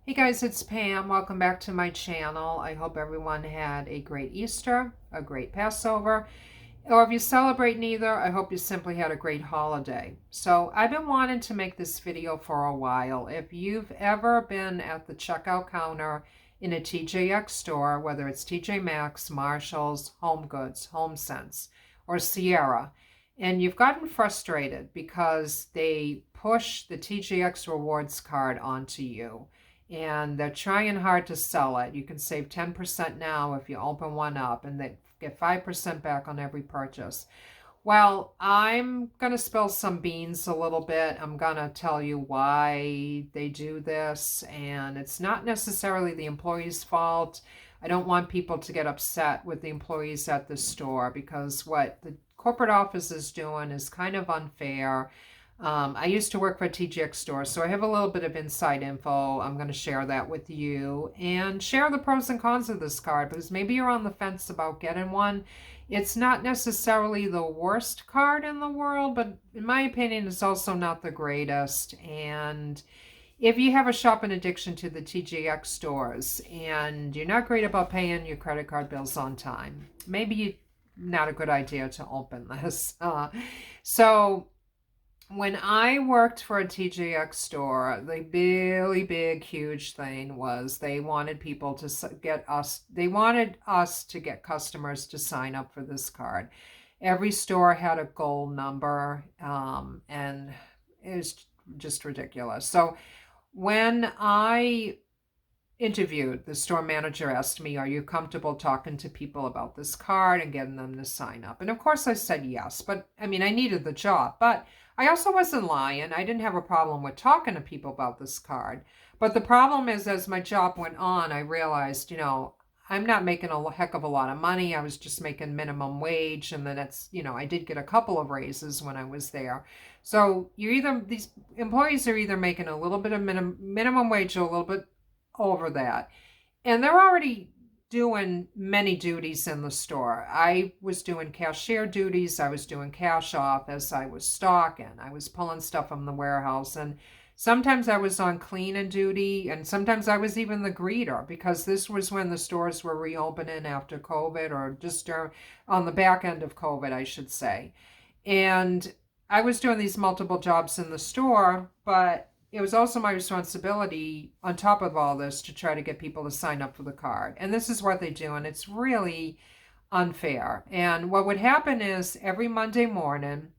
Hey guys, it's Pam. Welcome back to my channel. I hope everyone had a great Easter, a great Passover, or if you celebrate neither, I hope you simply had a great holiday. So I've been wanting to make this video for a while. If you've ever been at the checkout counter in a TJX store, whether it's TJ Maxx, Marshall's, HomeGoods, HomeSense, or Sierra, and you've gotten frustrated because they push the TJX Rewards card onto you, and they're trying hard to sell it. You can save 10% now if you open one up, and they get 5% back on every purchase. Well, I'm going to spill some beans a little bit. I'm going to tell you why they do this, and it's not necessarily the employee's fault. I don't want people to get upset with the employees at the store, because what the corporate office is doing is kind of unfair. I used to work for a TJX store, so I have a little bit of inside info. I'm going to share that with you and share the pros and cons of this card, because maybe you're on the fence about getting one. It's not necessarily the worst card in the world, but in my opinion, it's also not the greatest. And if you have a shopping addiction to the TJX stores and you're not great about paying your credit card bills on time, maybe not a good idea to open this. So when I worked for a TJX store, the really big, huge thing was they wanted people to get us, they wanted us to get customers to sign up for this card. Every store had a goal number, and it was just ridiculous. So when I interviewed, the store manager asked me, "Are you comfortable talking to people about this card and getting them to sign up?" And of course I said yes, but I mean, I needed the job, but I also wasn't lying. I didn't have a problem with talking to people about this card. But the problem is, as my job went on, I realized, I'm not making a heck of a lot of money. I was just making minimum wage. And then I did get a couple of raises when I was there. So these employees are either making a little bit of minimum wage or a little bit over that. And they're already doing many duties in the store. I was doing cashier duties. I was doing cash office. I was stocking. I was pulling stuff from the warehouse. And sometimes I was on cleaning duty. And sometimes I was even the greeter, because this was when the stores were reopening after COVID, or just on the back end of COVID, I should say. And I was doing these multiple jobs in the store, but it was also my responsibility, on top of all this, to try to get people to sign up for the card. And this is what they do, and it's really unfair. And what would happen is, every Monday morning,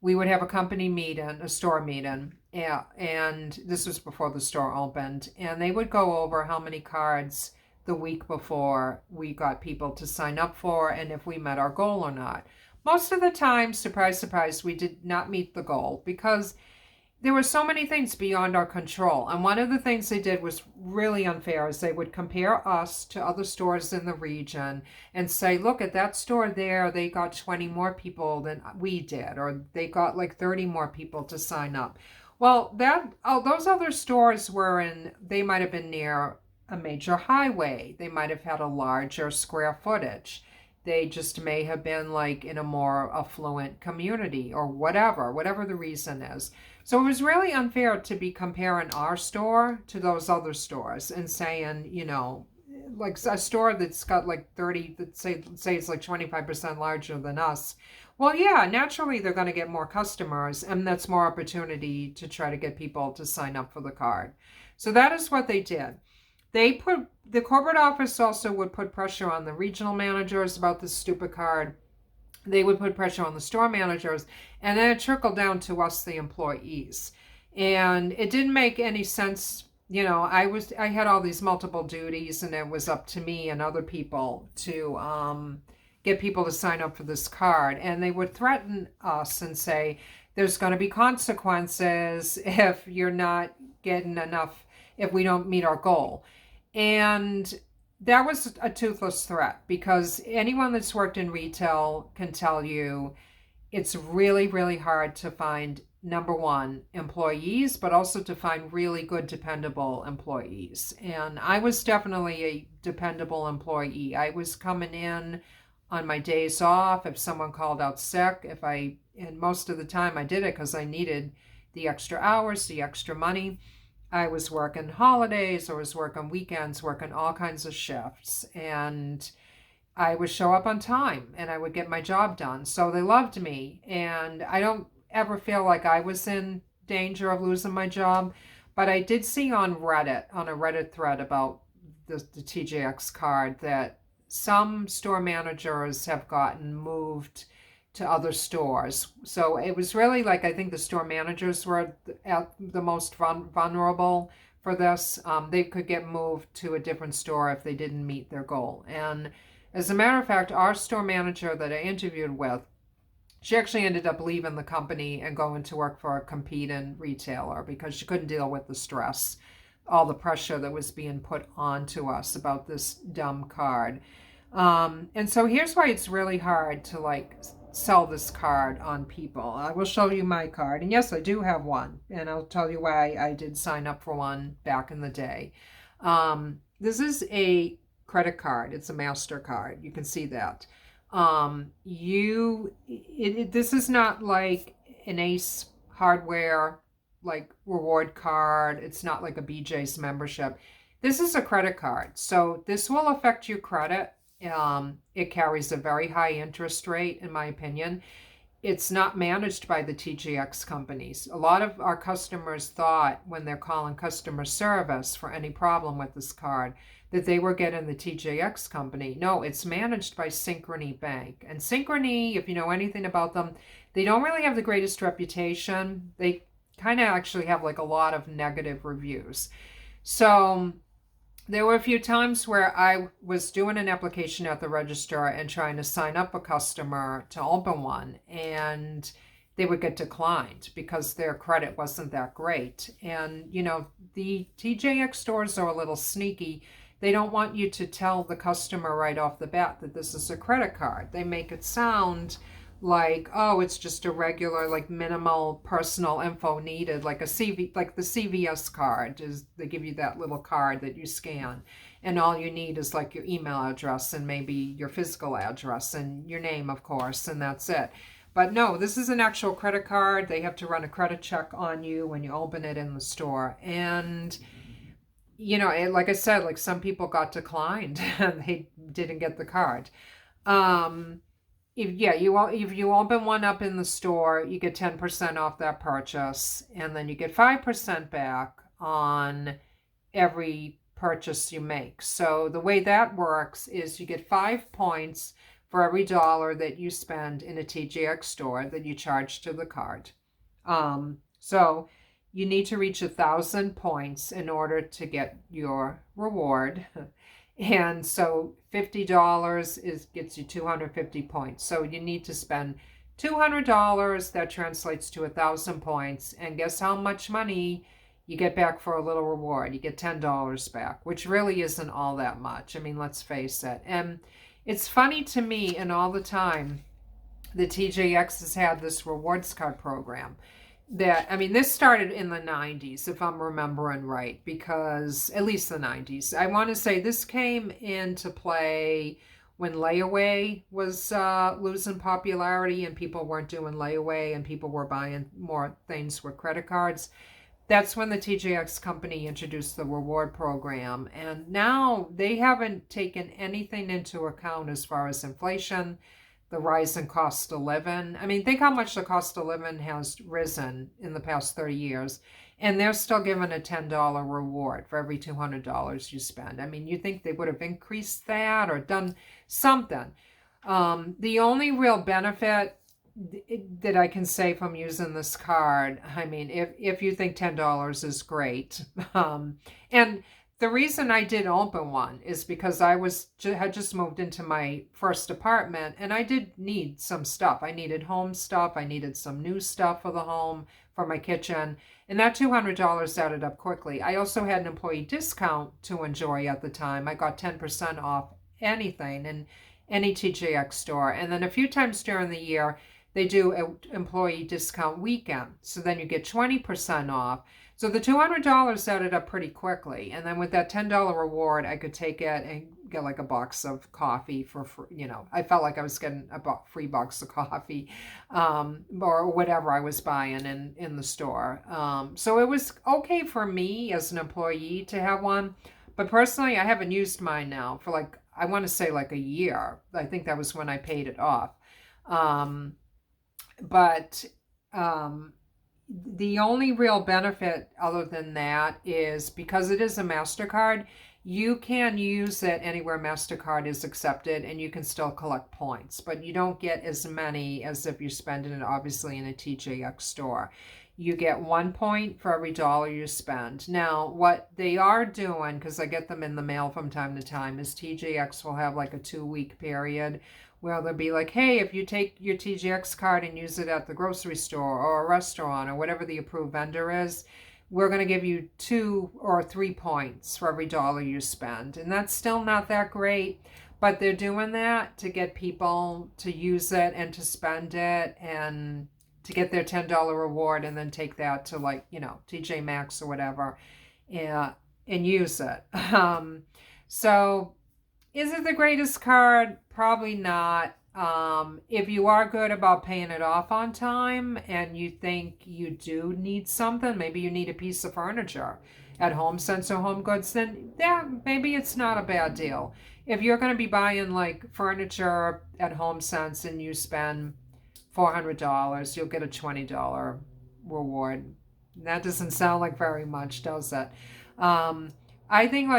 we would have a company meeting, a store meeting, and this was before the store opened, and they would go over how many cards the week before we got people to sign up for, and if we met our goal or not. Most of the time, surprise, surprise, we did not meet the goal, because there were so many things beyond our control. And one of the things they did was really unfair, is they would compare us to other stores in the region and say, look at that store there, they got 20 more people than we did, or they got like 30 more people to sign up. Well, those other stores they might have been near a major highway. They might have had a larger square footage. They just may have been like in a more affluent community, or whatever the reason is. So it was really unfair to be comparing our store to those other stores and saying, like a store that's got like 30, that say it's like 25% larger than us. Well, yeah, naturally they're going to get more customers, and that's more opportunity to try to get people to sign up for the card. So that is what they did. The corporate office also would put pressure on the regional managers about this stupid card. They would put pressure on the store managers, and then it trickled down to us, the employees. And it didn't make any sense. I had all these multiple duties, and it was up to me and other people to get people to sign up for this card. And they would threaten us and say, there's going to be consequences if you're not getting enough, if we don't meet our goal. And that was a toothless threat, because anyone that's worked in retail can tell you it's really, really hard to find, number one, employees, but also to find really good, dependable employees. And I was definitely a dependable employee. I was coming in on my days off if someone called out sick. And most of the time I did it because I needed the extra hours, the extra money. I was working holidays, I was working weekends, working all kinds of shifts, and I would show up on time and I would get my job done. So they loved me, and I don't ever feel like I was in danger of losing my job. But I did see on Reddit, on a Reddit thread about the TJX card, that some store managers have gotten moved to other stores. So it was really like, I think the store managers were at the most vulnerable for this. They could get moved to a different store if they didn't meet their goal. And as a matter of fact, our store manager that I interviewed with, she actually ended up leaving the company and going to work for a competing retailer because she couldn't deal with the stress, all the pressure that was being put onto us about this dumb card. And so here's why it's really hard to like sell this card on people. I will show you my card. And yes, I do have one. And I'll tell you why I did sign up for one back in the day. This is a credit card. It's a MasterCard. You can see that. This is not like an Ace Hardware like reward card. It's not like a BJ's membership. This is a credit card. So this will affect your credit. It carries a very high interest rate, in my opinion. It's not managed by the TJX companies. A lot of our customers thought when they're calling customer service for any problem with this card that they were getting the TJX company. No, it's managed by Synchrony Bank. And Synchrony, if you know anything about them, they don't really have the greatest reputation. They kind of actually have like a lot of negative reviews. So there were a few times where I was doing an application at the register and trying to sign up a customer to open one, and they would get declined because their credit wasn't that great. And, you know, the TJX stores are a little sneaky. They don't want you to tell the customer right off the bat that this is a credit card. They make it sound like, oh, it's just a regular, like minimal personal info needed, like like the CVS card is, they give you that little card that you scan, and all you need is like your email address and maybe your physical address and your name, of course, and that's it. But no, this is an actual credit card. They have to run a credit check on you when you open it in the store. And, you know, like I said, like some people got declined and they didn't get the card. If you open one up in the store, you get 10% off that purchase, and then you get 5% back on every purchase you make. So the way that works is you get 5 points for every dollar that you spend in a TJX store that you charge to the card. So you need to reach 1,000 points in order to get your reward. And so $50 gets you 250 points. So you need to spend $200. That translates to 1,000 points. And guess how much money you get back for a little reward? You get $10 back, which really isn't all that much. I mean, let's face it. And it's funny to me, and all the time, the TJX has had this rewards card program. That, I mean, this started in the 90s, if I'm remembering right, because at least the 90s. I want to say this came into play when layaway was losing popularity and people weren't doing layaway and people were buying more things with credit cards. That's when the TJX company introduced the reward program. And now they haven't taken anything into account as far as inflation, the rise in cost of living. I mean, think how much the cost of living has risen in the past 30 years, and they're still giving a $10 reward for every $200 you spend. I mean, you think they would have increased that or done something. The only real benefit that I can say from using this card, I mean, if you think $10 is great, and the reason I did open one is because I had just moved into my first apartment, and I did need some stuff. I needed home stuff. I needed some new stuff for the home, for my kitchen, and that $200 added up quickly. I also had an employee discount to enjoy at the time. I got 10% off anything in any TJX store, and then a few times during the year, they do an employee discount weekend, so then you get 20% off. So the $200 added up pretty quickly. And then with that $10 reward, I could take it and get like a box of coffee for free. You know, I felt like I was getting a free box of coffee, or whatever I was buying in the store. So it was okay for me as an employee to have one, but personally, I haven't used mine now for like, I want to say like a year. I think that was when I paid it off. Um, but the only real benefit other than that is because it is a MasterCard, you can use it anywhere MasterCard is accepted and you can still collect points, but you don't get as many as if you're spending it obviously in a TJX store. You get 1 point for every dollar you spend. Now, what they are doing, because I get them in the mail from time to time, is TJX will have like a 2-week period where they'll be like, hey, if you take your TJX card and use it at the grocery store or a restaurant or whatever the approved vendor is, we're going to give you 2 or 3 points for every dollar you spend. And that's still not that great, but they're doing that to get people to use it and to spend it and to get their $10 reward and then take that to, like, you know, TJ Maxx or whatever, and use it. So is it the greatest card? Probably not. If you are good about paying it off on time and you think you do need something, maybe you need a piece of furniture at HomeSense or HomeGoods, then yeah, maybe it's not a bad deal. If you're going to be buying like furniture at HomeSense and you spend $400, you'll get a $20 reward. That doesn't sound like very much, does it? I think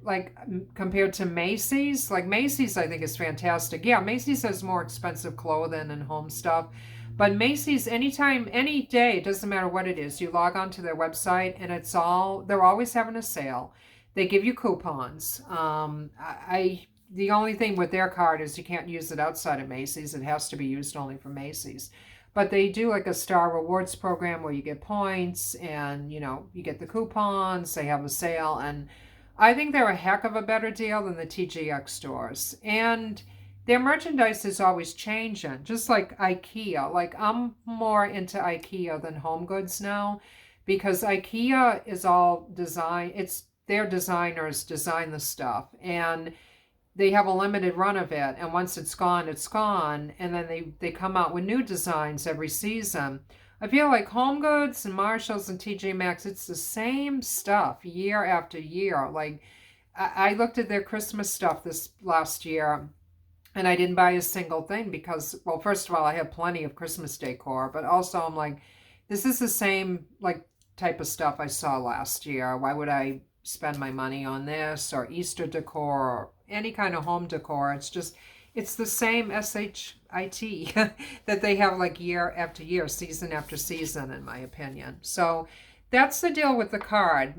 like compared to Macy's, like Macy's I think is fantastic. Yeah, Macy's has more expensive clothing and home stuff, but Macy's anytime, any day, it doesn't matter what it is, you log on to their website and it's all, they're always having a sale. They give you coupons. The only thing with their card is you can't use it outside of Macy's. It has to be used only for Macy's. But they do like a Star Rewards program where you get points and, you know, you get the coupons, they have a sale, and I think they're a heck of a better deal than the TJX stores. And their merchandise is always changing, just like IKEA. Like, I'm more into IKEA than HomeGoods now because IKEA is all design. It's their designers design the stuff, and they have a limited run of it, and once it's gone, it's gone, and then they come out with new designs every season. I feel like HomeGoods and Marshalls and TJ Maxx, it's the same stuff year after year. Like, I looked at their Christmas stuff this last year, and I didn't buy a single thing because, well, first of all, I have plenty of Christmas decor, but also I'm like, this is the same like type of stuff I saw last year. Why would I spend my money on this or Easter decor or any kind of home decor? It's just, it's the same SHIT that they have like year after year, season after season, in my opinion. So that's the deal with the card.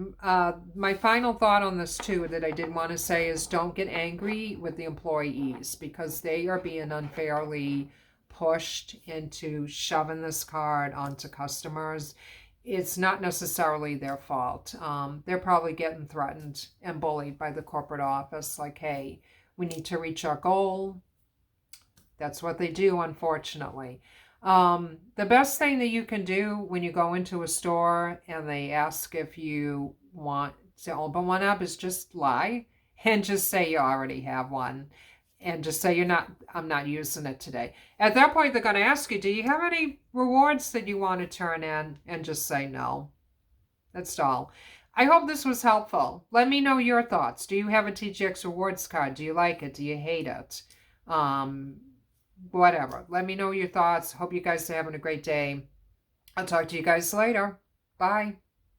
My final thought on this too that I did want to say is don't get angry with the employees because they are being unfairly pushed into shoving this card onto customers. It's not necessarily their fault. They're probably getting threatened and bullied by the corporate office, like, hey, we need to reach our goal. That's what they do, unfortunately. The best thing that you can do when you go into a store and they ask if you want to open one up is just lie and just say you already have one. And just say I'm not using it today. At that point, they're going to ask you, do you have any rewards that you want to turn in? And just say no. That's all. I hope this was helpful. Let me know your thoughts. Do you have a TJX Rewards card? Do you like it? Do you hate it? Whatever. Let me know your thoughts. Hope you guys are having a great day. I'll talk to you guys later. Bye.